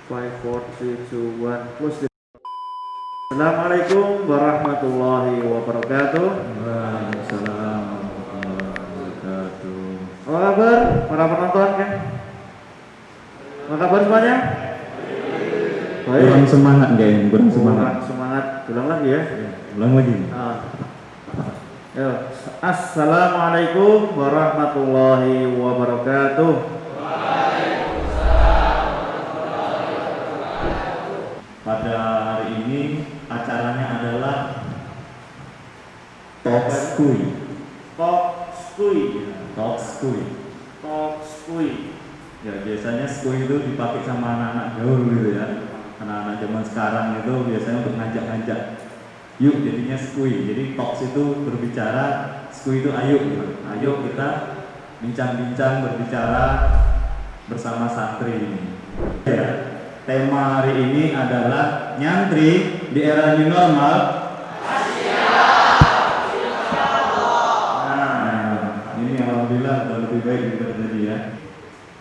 5, 4, 3, 2, 1, close the... Assalamualaikum warahmatullahi wabarakatuh. Waalaikumsalam warahmatullahi wabarakatuh. Apa kabar para penonton kan? Apa kabar semuanya? Baik. Kurang semangat kayaknya, kurang semangat. Kurang semangat. Ulang lagi ya. Ulang lagi. Yo. Assalamualaikum warahmatullahi wabarakatuh. Pada hari ini acaranya adalah Talk Skui. Talk Skui. Talk Skui. Talk Skui. Ya, biasanya skui itu dipakai sama anak-anak gaul gitu ya. Anak-anak zaman sekarang itu biasanya untuk ngajak-ngajak. Yuk jadinya skui. Jadi talks itu berbicara, skui itu ayo gitu. Ayo kita bincang-bincang berbicara bersama santri ini. Ya. Tema hari ini adalah nyantri di era new normal. Nah, ini alhamdulillah sudah lebih baik daripada tadi ya.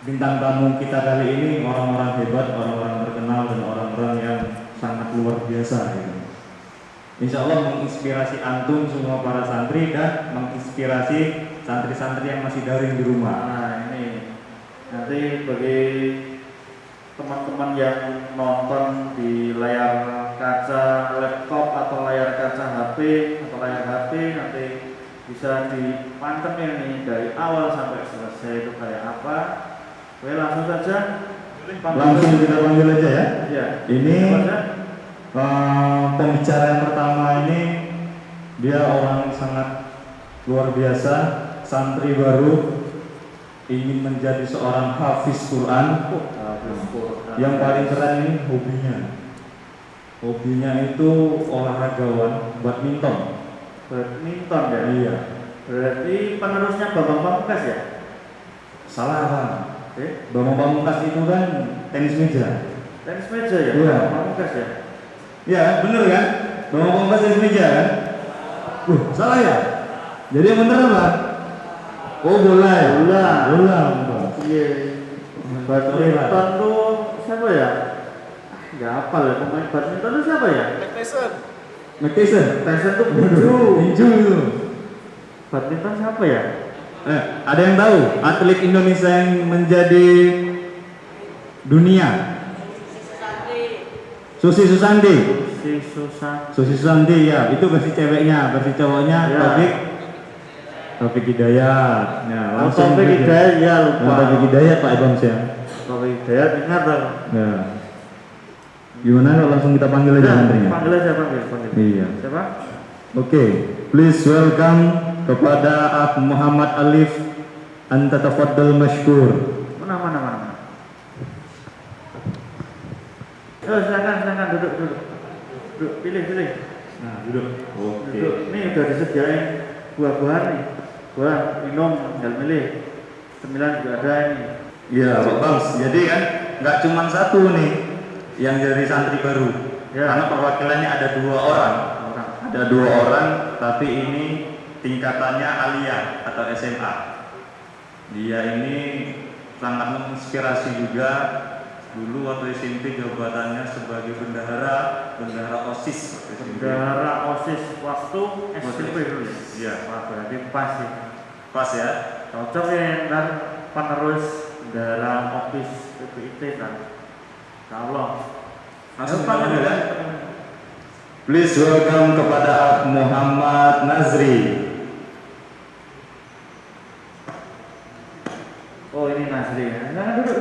Bintang tamu kita kali ini orang-orang hebat, orang-orang terkenal dan orang-orang yang sangat luar biasa gitu. Insya Allah menginspirasi antum semua para santri dan menginspirasi santri-santri yang masih daring di rumah. Nah ini nanti bagi teman-teman yang nonton di layar kaca laptop atau layar kaca HP atau layar HP nanti bisa dipantengin nih dari awal sampai selesai itu kayak apa. Oke, langsung saja. Langsung kita panggil aja ya. Ya. Ini pembicara yang pertama ini dia orang sangat luar biasa, santri baru, ingin menjadi seorang hafiz Quran. Yang paling keren ini hobinya itu olahragawan, badminton. Badminton ya? Iya. Berarti penerusnya Bambang Pamungkas ya? Salah Bang. Bambang Pamungkas itu kan tenis meja. Tenis meja ya? Iya. Bambang Pamungkas ya? Iya, bener kan? Bambang Pamungkas tenis meja kan? Salah ya? Jadi yang bener apa? Oh, bola ya? Bola. Iya. Badminton tuh siapa ya? Gak hafal ya, pemain badminton tuh siapa ya? McTyson. Tyson tuh tinju itu. Badminton siapa ya? Ada yang tahu atlet Indonesia yang menjadi dunia? Susi Susanti ya, itu versi ceweknya, versi cowoknya ya. Taufik Hidayat. Nah, langsung Taufik Hidayat ya lupa. Taufik Hidayat Pak Ibam ya. Taufik Hidayat ingat dong. Nah. Gimana kalau langsung kita panggil aja santrinya? Panggil aja, panggil. Iya. Siapa? Oke, please welcome kepada Muhammad Alif, anta tafaddal mashkur. Mana. Silakan duduk. Pilih. Nah, duduk. Oke. Duduk. Ini udah disediain buah-buahan nih. Buah, minum, tinggal milih. Cemilan juga ada ini. Iya, Pak Bams. Jadi kan nggak cuma satu nih yang jadi santri baru. Ya. Karena perwakilannya ada 2 orang. Ada 2 orang, tapi ini tingkatannya aliyah atau SMA. Dia ini sangat menginspirasi juga. Dulu waktu SMP jabatannya sebagai bendahara OSIS. Bendahara OSIS waktu SMP dulu. Iya. Wah, berarti pas sih. Pas ya. Cocok ya kan penerus bendahara OSIS PPIT kan. Kalau langsung panggil ya. Please welcome kepada Muhammad Nazri. Oh ini Nazri. Silakan duduk.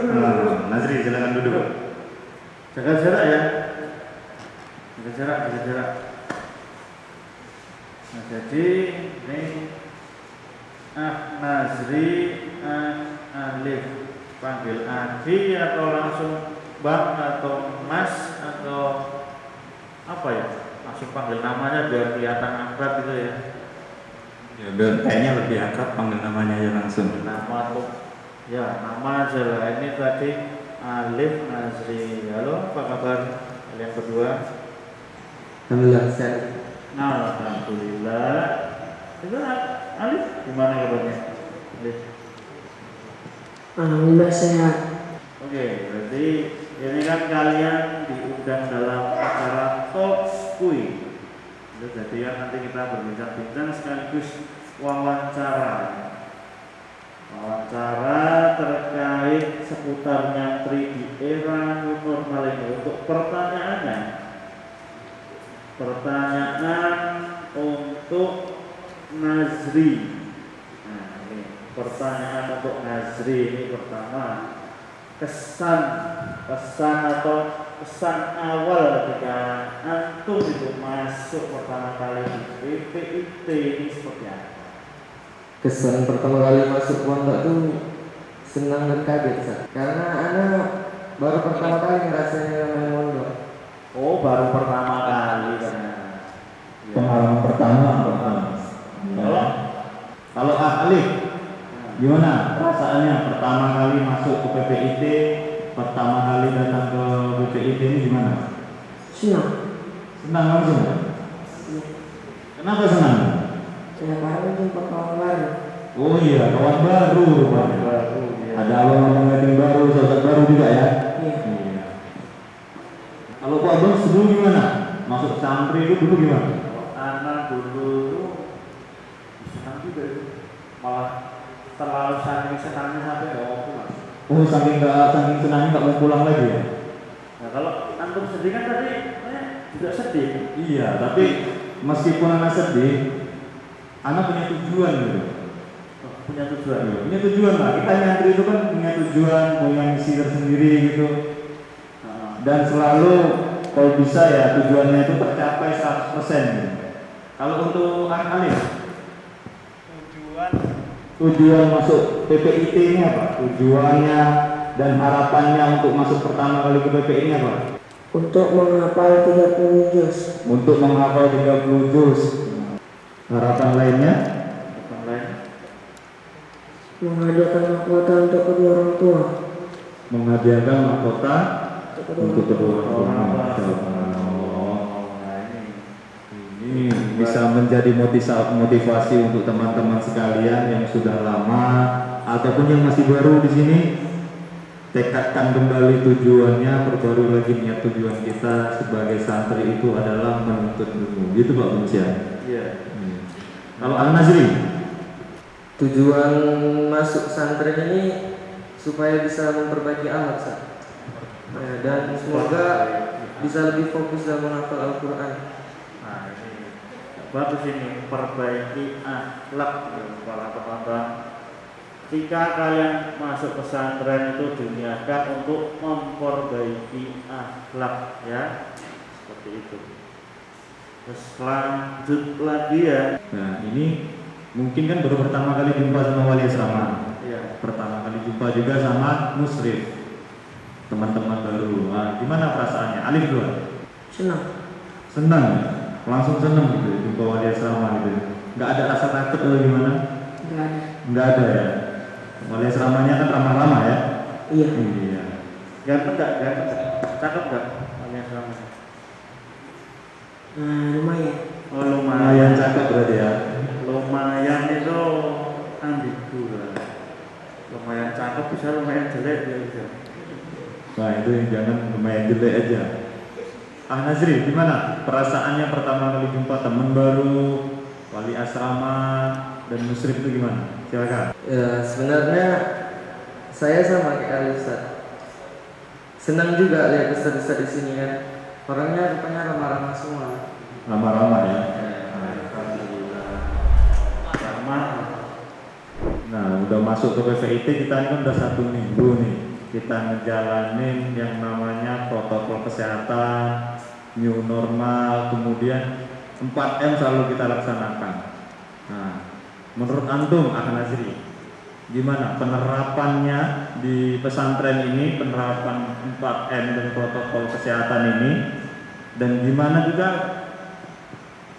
Nazri silakan duduk. Jaga jarak ya. Jaga jarak. Nah jadi ini Nazri Alif, panggil Adi atau langsung Bang atau Mas atau apa ya? Langsung panggil namanya biar kelihatan akrab gitu ya. Ya biar kayaknya lebih akrab panggil namanya aja langsung. Nama tuh. Ya, nama aja lah. Ini tadi Alif Nazri. Halo, apa kabar kalian berdua? Alhamdulillah sehat. Alhamdulillah. Itu Alif gimana kabarnya? Alif. Alhamdulillah sehat. Oke, berarti ini kan kalian diundang dalam acara talk skui. Jadi ya nanti kita berbincang-bincang sekaligus wawancara terkait seputarnya 3D era new normal ini. Untuk pertanyaannya, pertanyaan untuk Nazri. Nah, ini pertanyaan untuk Nazri ini pertama, kesan atau kesan awal ketika antum itu masuk pertama kali di PPIT ini seperti apa? Kesan pertama kali masuk pondok tuh senang dan kaget, Sat. Karena anak baru pertama kali ngerasain namanya pondok. Oh, baru pertama kali karena Pengalaman pertama. Kalau Alif, gimana perasaannya pertama kali masuk ke PPIT, pertama kali datang ke PPIT ini gimana? Senang. Senang langsung? Kenapa senang? Ya karena jumpa kawan baru. Oh iya, kawan baru rupanya. baru ya. Ada abang meeting baru, sahabat baru juga ya? Iya. Iya. Kalau Pak Abang sebelum gimana? Masuk santri itu dulu gimana? Anak dulu tuh senang juga itu, malah terlalu saking senangnya sampai nggak mau pulang. Oh saking senangnya nggak mau pulang lagi ya? Nah kalau antum sedih kan tadi juga sedih. Iya, tapi meskipun anak sedih, anak punya tujuan gitu. Punya tujuan. Punya tujuan lah. Kita nyantri itu kan punya tujuan, punya misi tersendiri gitu. Dan selalu kalau bisa ya tujuannya itu tercapai 100% gitu. Kalau untuk Alif, tujuan masuk PPIT ini apa? Tujuannya dan harapannya untuk masuk pertama kali ke PPI ini apa? Untuk menghafal 30 juz. Untuk menghafal 30 juz. Harapan lainnya? Bukan lain. Menghadiahkan mahkota untuk kedua orang tua. Menghadiahkan mahkota untuk kedua orang tua. Ini bisa menjadi motivasi untuk teman-teman sekalian yang sudah lama ataupun yang masih baru di sini. Tekadkan kembali tujuannya, perbarui lagi niat tujuan kita sebagai santri itu adalah menuntut ilmu. Gitu Pak Bunsya. Iya. Kalau Al-Nazri, Tujuan masuk santri ini supaya bisa memperbaiki akhlak, Sat. Ya, dan semoga bisa lebih fokus dalam menghafal Al-Quran. Nah ini bagus ini, perbaiki akhlak ya, para penonton. Jika kalian masuk pesantren itu diniatkan untuk memperbaiki akhlak ya, seperti itu. Terus lanjut lagi ya. nah ini mungkin kan baru pertama kali jumpa sama wali asrama. Iya. Pertama kali jumpa juga sama musrif, teman-teman baru. Nah, gimana perasaannya? Alif dulu. Senang. Senang, langsung senang gitu jumpa wali asrama gitu. Nggak ada rasa takut atau gimana? Enggak ada. Nggak ada ya. Wali asramanya kan ramah-ramah ya. Iya. Iya. Ganteng nggak? Cakep nggak? Alias sama. Lumayan. Oh Lumayan cakep berarti ya. Lumayan itu ambigu lah. Lumayan cakep bisa lumayan jelek ya bisa. Nah itu yang jangan lumayan jelek aja. Nazri, gimana perasaannya pertama kali jumpa teman baru, wali asrama dan musrif itu gimana? Silakan. Ya, sebenarnya saya sama kayak Ali Ustaz. Senang juga lihat ustaz-ustaz di sini kan. Orangnya rupanya ramah-ramah semua. Ramah-ramah ya. Alhamdulillah. Sama. Nah udah masuk ke PPIT kita ini kan udah 1 minggu nih. Kita ngejalanin yang namanya protokol kesehatan, new normal, kemudian 4M selalu kita laksanakan. Nah, menurut antum Nazri, gimana penerapannya di pesantren ini, penerapan 4M dan protokol kesehatan ini, dan gimana juga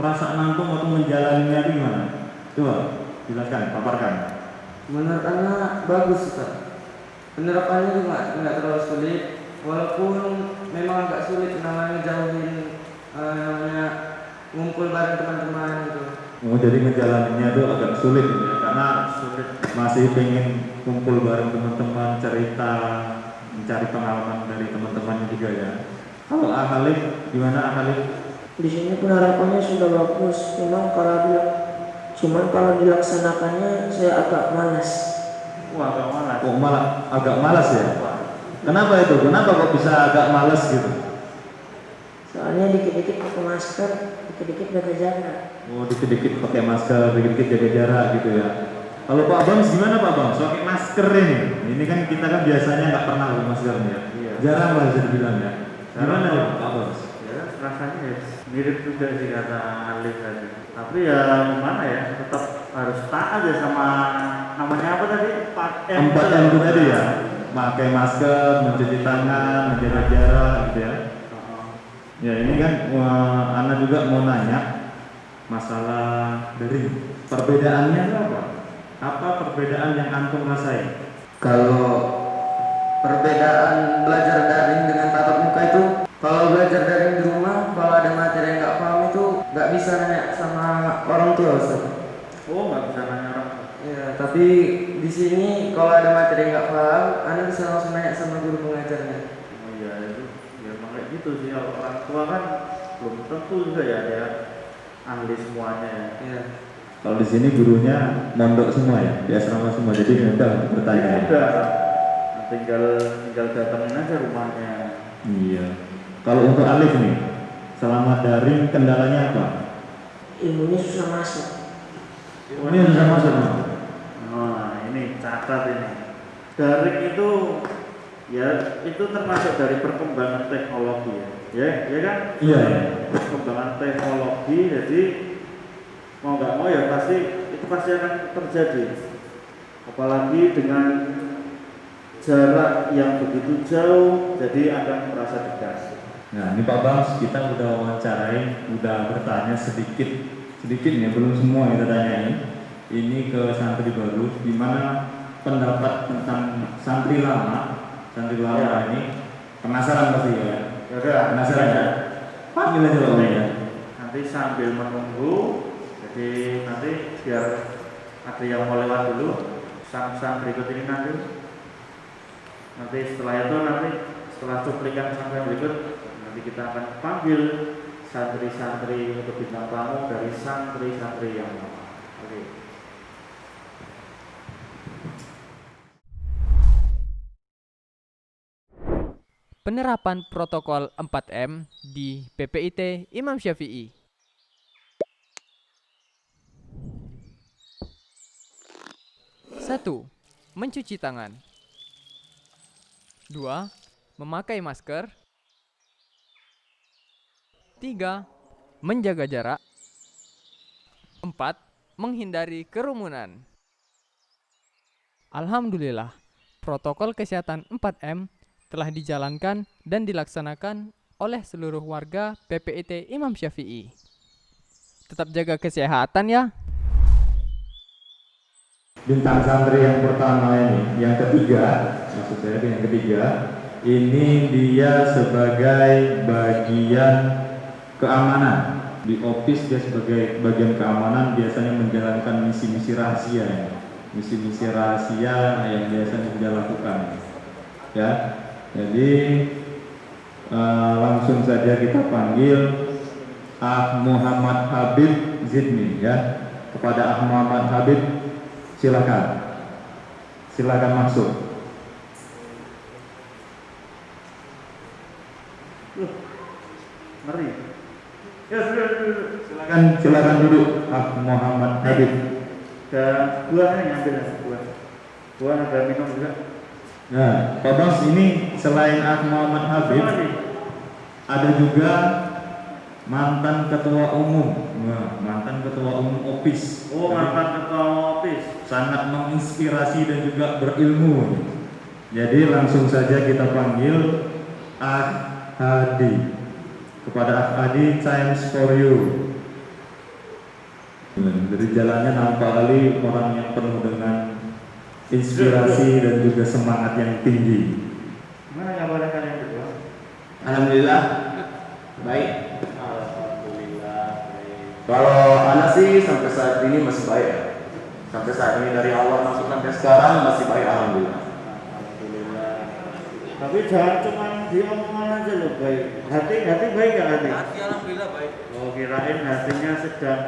perasaan antum waktu menjalaninya gimana? Coba jelaskan, paparkan. Menurut anak bagus Ustaz. Penerapannya juga nggak terlalu sulit, walaupun memang agak sulit namanya jauhin namanya ngumpul bareng teman-teman gitu. Oh, jadi ngejalaninnya itu agak sulit gitu ya, karena Sulit. masih pengen kumpul bareng teman-teman, cerita, mencari pengalaman dari teman-temannya juga ya. Kalau Akhalif, gimana Akhalif? Di sini penerapannya sudah bagus, cuman kalau dilaksanakannya saya agak malas. Wah, agak malas. Kok malah agak malas ya? Kenapa itu? Kenapa kok bisa agak malas gitu? Soalnya dikit-dikit pakai masker, dikit-dikit jaga jarak. Oh, dikit-dikit pakai masker, dikit-dikit jaga jarak gitu ya. Kalau Pak Bams gimana Pak Bams? Pakai masker ini. Ini kan kita kan biasanya nggak pernah pakai maskernya. Iya. Jarang lah bisa dibilang ya. Gimana ya Pak Bams? Ya, rasanya ya mirip juga sih kata Alif tadi. Tapi ya gimana ya, tetap harus taat ya sama namanya apa tadi? 4M. 4M itu tadi ya. Pakai masker, mencuci tangan, menjaga jarak gitu ya. Ya ini kan Ana juga mau nanya masalah dari perbedaannya itu apa? Apa perbedaan yang antum rasain? Kalau perbedaan belajar daring dengan tatap muka itu, kalau belajar daring di rumah, kalau ada materi yang nggak paham itu nggak bisa nanya sama orang tua, Ustaz. Oh, nggak bisa nanya orang. Ya, tapi di sini kalau ada materi yang nggak paham, Anda bisa langsung nanya sama guru pengajarnya. Oh iya itu, ya emang kayak gitu sih. Kalau orang tua kan belum tentu juga ya dia ahli semuanya ya. Ya. Kalau di sini gurunya mondok semua ya, di asrama semua, jadi mudah untuk bertanya. Ya udah, tinggal datangin aja rumahnya. Iya. Kalau untuk Alif nih, selama daring kendalanya apa? Ilmunya susah masuk. Ini susah masuk. Nah ini catat ini. Daring itu ya itu termasuk dari perkembangan teknologi ya kan? Iya. Perkembangan teknologi, jadi mau nggak mau ya itu pasti akan terjadi. Apalagi dengan jarak yang begitu jauh, jadi akan merasa dekat. Nah ini Pak Bams, kita udah wawancarain, udah bertanya sedikit ya, belum semua kita tanyain. Ini ke santri baru, gimana pendapat tentang santri lama Ya. ini? Penasaran pasti ya? Ya udah, Penasaran ya? Panggil aja Pak ya. Nanti sambil menunggu, jadi nanti biar ada yang mau lewat dulu, sang berikut ini nanti setelah cuplikan sampai berikut, nanti kita akan panggil santri-santri untuk bintang tamu dari santri-santri yang lama. Oke. Penerapan protokol 4M di PPIT Imam Syafi'i. 1. Mencuci tangan. 2. Memakai masker. 3. Menjaga jarak. 4. Menghindari kerumunan. Alhamdulillah, protokol kesehatan 4M telah dijalankan dan dilaksanakan oleh seluruh warga PPIT Imam Syafi'i. Tetap jaga kesehatan ya. Bintang santri yang pertama ini, yang ketiga, maksud saya yang ketiga, ini dia sebagai bagian keamanan. Di office dia sebagai bagian keamanan biasanya menjalankan misi-misi rahasia ya. Misi-misi rahasia yang biasanya dia lakukan ya. Jadi langsung saja kita panggil Muhammad Habib Zidni ya. Kepada Muhammad Habib, silakan masuk. Ngeri. Ya sudah. Silakan duduk Muhammad Habib. Dan buahnya ambil buah ada minum juga. Nah, Pak Bos, ini selain Muhammad Habib, ada juga mantan ketua umum. Nah, mantan ketua umum OPIS. Oh, mantan ketua OPIS. Sangat menginspirasi dan juga berilmu. Jadi langsung saja kita panggil Hadi. Kepada Hadi, times for you. Dari jalannya nampak kali orang yang penuh dengan inspirasi dan juga semangat yang tinggi. Gimana kabarnya kalian berdua? Alhamdulillah baik. Alhamdulillah baik. Kalau anak sih sampai saat ini masih baik ya. Sampai saat ini dari awal masuk sampai sekarang masih baik, alhamdulillah. Alhamdulillah. Tapi jangan cuma diomongan aja loh baik. Hati baik gak hati? Hati alhamdulillah baik. Oh kirain hatinya sedang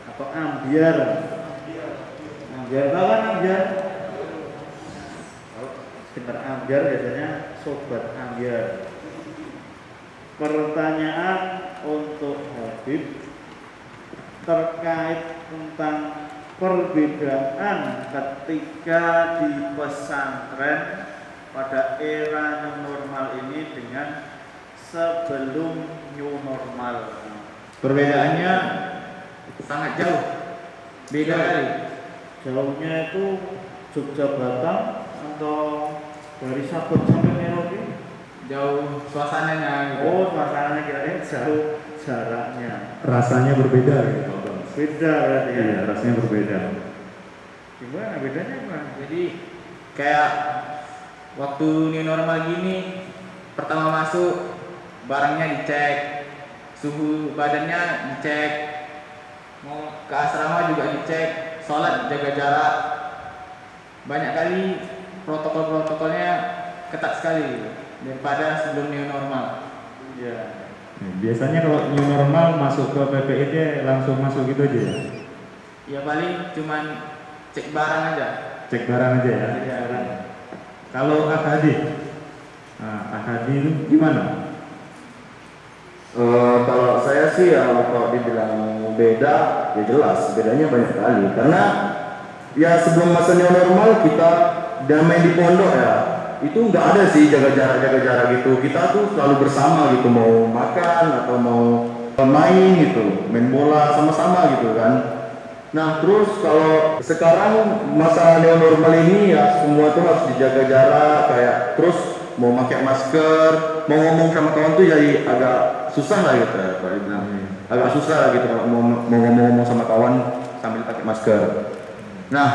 atau ambiar. Ambiar tahu kan ambiar? Kalau dengar ambiar biasanya sobat ambiar. Pertanyaan untuk Habib terkait tentang perbedaan ketika di pesantren pada era new normal ini dengan sebelum new normal. Perbedaannya sangat jauh. Beda kali. Jauhnya itu Jogja Batang atau dari Sabang sampai Merauke? Jauh suasananya gitu. Oh, suasananya kirain jauh jaraknya. Rasanya berbeda gitu Pak Bang. Beda berarti ya. Iya, rasanya berbeda. Gimana bedanya Bang? Jadi kayak waktu new normal gini, pertama masuk barangnya dicek, suhu badannya dicek, mau ke asrama juga dicek, sholat jaga jarak. Banyak kali protokol-protokolnya ketat sekali gitu, daripada sebelum new normal. Iya. Biasanya kalau new normal masuk ke PPIT langsung masuk gitu aja ya? Ya paling cuman cek barang aja. Cek barang aja ya? Iya. Kalau Akadi, nah, Akadi itu gimana? Kalau saya sih ya kalau dibilang beda, ya jelas bedanya banyak kali. Karena ya sebelum masa new normal kita damai di pondok ya, itu nggak ada sih jaga jarak gitu. Kita tuh selalu bersama gitu, mau makan atau mau main gitu, main bola sama-sama gitu kan. Nah terus kalau sekarang masa new normal ini ya semua tuh harus dijaga jarak, kayak terus mau pakai masker, mau ngomong sama kawan tuh jadi agak susah lah gitu ya, kalau dibilang agak susah lah gitu kalau mau ngomong sama kawan sambil pakai masker. Nah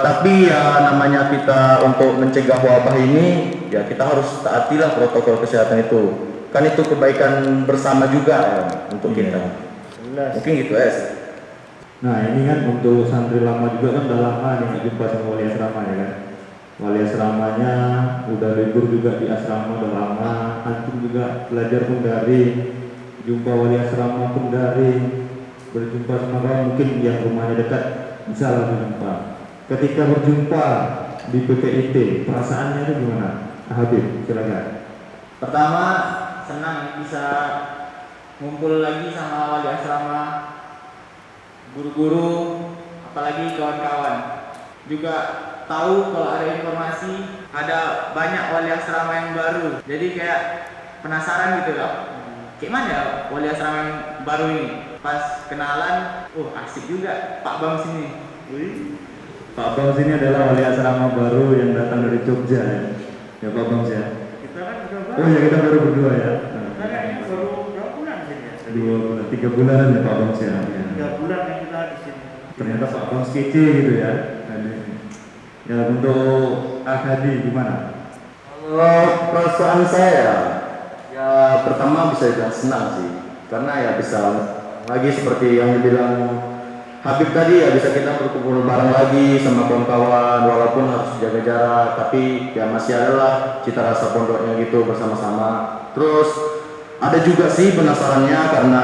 tapi ya namanya kita untuk mencegah wabah ini ya kita harus taatilah protokol kesehatan itu, kan itu kebaikan bersama juga ya, untuk kita. Jelas. Mungkin gitu ya. Nah ini kan untuk santri lama juga kan udah lama nih nggak jumpa sama wali asrama ya kan. Wali asramanya udah libur juga di asrama udah lama. Antum juga belajar pun daring, jumpa wali asrama pun daring, berjumpa sama kawan mungkin yang rumahnya dekat bisa lah berjumpa. Ketika berjumpa di PPIT perasaannya itu gimana? Habib silakan. Pertama senang bisa ngumpul lagi sama wali asrama, guru-guru, apalagi kawan-kawan. Juga tahu kalau ada informasi ada banyak wali asrama yang baru. Jadi kayak penasaran gitu loh. Kayak mana ya wali asrama yang baru ini? Pas kenalan, asik juga Pak Bang sini. Wih. Pak Bang sini adalah wali asrama baru yang datang dari Jogja ya. Ya Pak Bang ya. Kita kan udah Oh ya kita baru berdua ya. Kita kayaknya baru berapa bulan sini ya? 2 bulan, 3 bulan ya Pak Bang ya. 3 bulan yang kita di sini. Ternyata Pak Bang kece gitu ya. Ya untuk Akadi gimana? Kalau perasaan saya ya pertama bisa dibilang senang sih, karena ya bisa lagi seperti yang dibilang Habib tadi ya, bisa kita berkumpul bareng lagi sama kawan-kawan walaupun harus jaga jarak, tapi ya masih adalah cita rasa pondoknya gitu bersama-sama. Terus ada juga sih penasarannya karena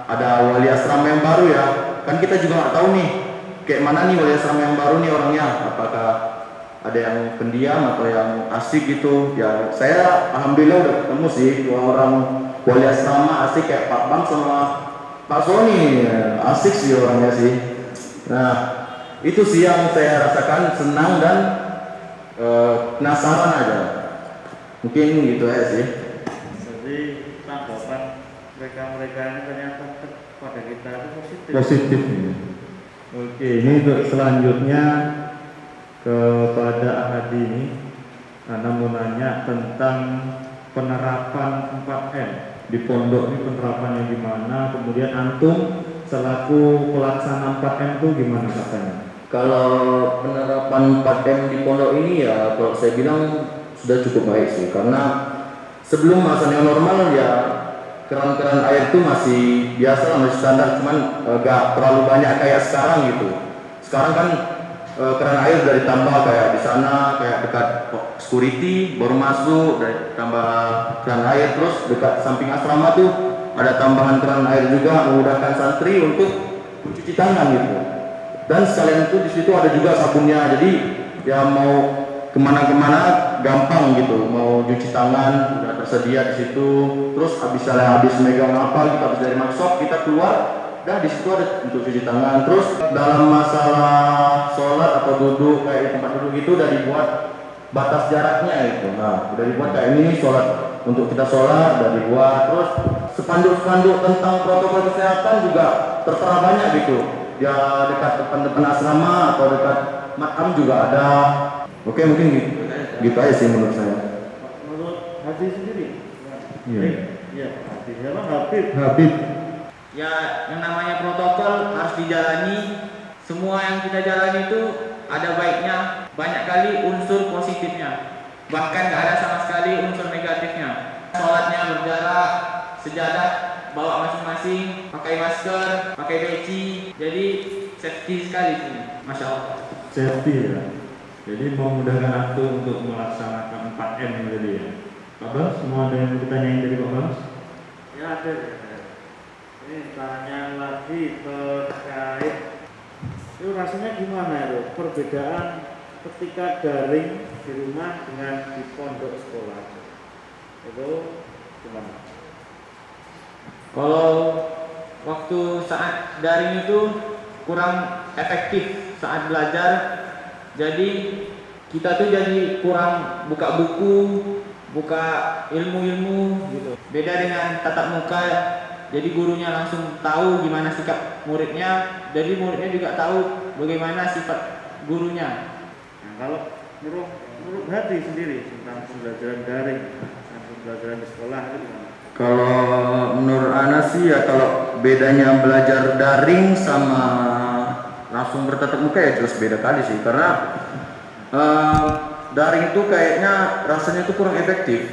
ada wali asrama yang baru ya, kan kita juga nggak tahu nih kayak mana nih wali asrama yang baru nih orangnya, apakah ada yang pendiam atau yang asik gitu. Ya saya alhamdulillah udah ketemu sih 2 orang wali asrama asik kayak Pak Bang sama Pak Sony, asik sih orangnya sih. Nah itu sih yang saya rasakan, senang dan penasaran aja. Mungkin gitu aja sih. Jadi tanggapan mereka ini ternyata pada kita itu positif. Positif ya. Oke, ini untuk selanjutnya kepada Ahadi ini, Anda mau nanya tentang penerapan 4M di pondok ini, penerapannya gimana, kemudian antum selaku pelaksana 4M itu gimana katanya? Kalau penerapan 4M di pondok ini ya kalau saya bilang sudah cukup baik sih, karena sebelum masa new normal ya keran-keran air itu masih biasa lah, masih standar, cuman gak terlalu banyak kayak sekarang gitu. Sekarang kan keran air dari tambah kayak di sana kayak dekat security baru masuk dari tambah keran air, terus dekat samping asrama tuh ada tambahan keran air juga memudahkan santri untuk mencuci tangan gitu. Dan sekalian itu di situ ada juga sabunnya, jadi ya mau kemana-kemana gampang gitu, mau cuci tangan udah tersedia di situ. Terus habis megang apa kita habis dari maksud kita keluar, dah di situ ada untuk cuci tangan. Terus dalam masalah sholat atau duduk kayak di tempat duduk itu udah dibuat batas jaraknya itu. Nah, udah dibuat kayak ini sholat, untuk kita sholat udah dibuat. Terus spanduk-spanduk tentang protokol kesehatan juga tertera banyak gitu. Ya dekat depan asrama atau dekat makam juga ada. Oke, mungkin gitu aja sih menurut saya. Menurut Hadi sendiri? Iya. Iya, Hadi. Siapa? Habib. Habib. Ya, yang namanya protokol harus dijalani. Semua yang kita jalani itu ada baiknya, banyak kali unsur positifnya. Bahkan gak ada sama sekali unsur negatifnya. Sholatnya berjarak, sejadah bawa masing-masing, pakai masker, pakai peci. Jadi safety sekali sini, Masya Allah. Safety ya. Jadi memudahkan aku untuk melaksanakan 4M tadi ya. Pak Bas, semua ada yang ditanyain dari Pak Bas? Ya ada. Ini tanya lagi terkait itu rasanya gimana itu perbedaan ketika daring di rumah dengan di pondok sekolah itu gimana? Kalau waktu saat daring itu kurang efektif saat belajar. Jadi kita tuh jadi kurang buka buku, buka ilmu-ilmu gitu. Beda dengan tatap muka, jadi gurunya langsung tahu gimana sikap muridnya, jadi muridnya juga tahu bagaimana sifat gurunya. Nah, kalau menurut Hadi sendiri tentang pembelajaran daring dan pembelajaran di sekolah itu gimana? Kalau menurut Ana sih ya, kalau bedanya belajar daring sama langsung bertatap muka ya jelas beda kali sih, karena daring itu kayaknya rasanya tuh kurang efektif.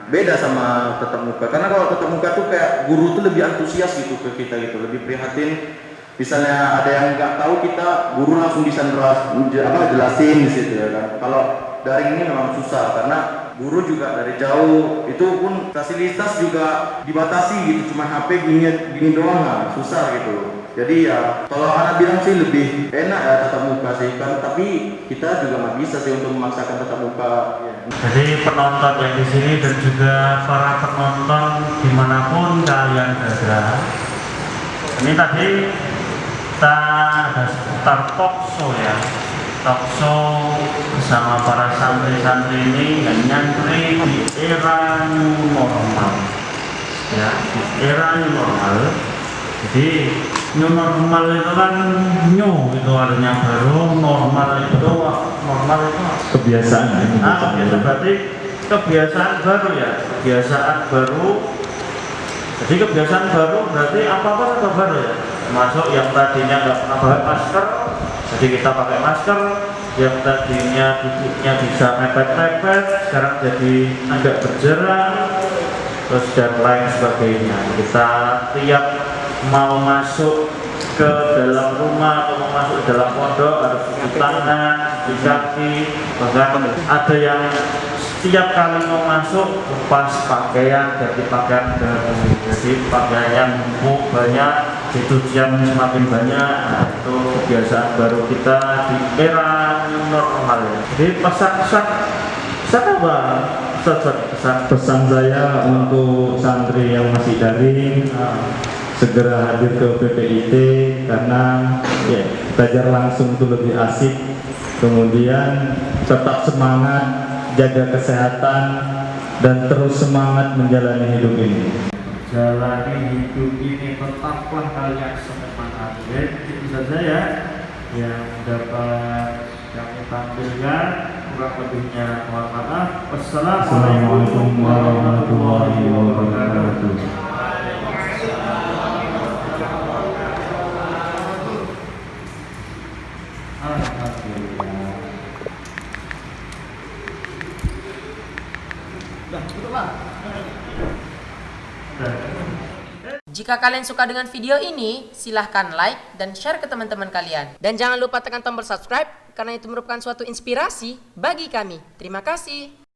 Beda sama tatap muka, karena kalau tatap muka tuh kayak guru tuh lebih antusias gitu ke kita gitu, lebih prihatin. Misalnya ada yang nggak tahu kita, guru langsung bisa jelasin di situ ya kan. Kalau daring ini memang susah karena guru juga dari jauh, itu pun fasilitas juga dibatasi gitu, cuma HP gini doang, nah, susah gitu. Jadi ya kalau anak bilang sih lebih enak ya tatap muka sih kan, tapi kita juga nggak bisa sih untuk memaksakan tatap muka. Jadi penonton yang di sini dan juga para penonton dimanapun kalian berada, ini tadi kita ada seputar talkshow ya, talkshow bersama para santri-santri ini yang nyantri di era new normal ya, di era new normal. Jadi new normal itu kan new itu artinya baru, normal itu Kebiasaan ya. kebiasaan, berarti kebiasaan baru ya, kebiasaan baru. Jadi kebiasaan baru berarti apa-apa tetap baru ya, termasuk yang tadinya nggak pernah pakai masker, jadi kita pakai masker. Yang tadinya duduknya bisa mepet-mepet, sekarang jadi agak berjarak, terus dan lain sebagainya. Kita tiap mau masuk ke dalam rumah atau mau masuk dalam pondok harus cuci tangan, cuci kaki, bahkan ada yang setiap kali mau masuk lepas pakaian, ganti pakaian baru. Jadi pakaian yang numpuk banyak, cucian semakin banyak. Nah, itu kebiasaan baru kita di era new normal ya. Jadi pesan apa? Pesan saya untuk santri yang masih daring, segera hadir ke PPIT karena ya, belajar langsung itu lebih asik. Kemudian tetap semangat, jaga kesehatan, dan terus semangat menjalani hidup ini. Jalani hidup ini tetaplah kalian semangat. Itu saja ya yang dapat kami tampilkan. Kurang lebihnya mohon maaf. Assalamualaikum warahmatullahi wabarakatuh. Jika kalian suka dengan video ini, silahkan like dan share ke teman-teman kalian. Dan jangan lupa tekan tombol subscribe, karena itu merupakan suatu inspirasi bagi kami. Terima kasih.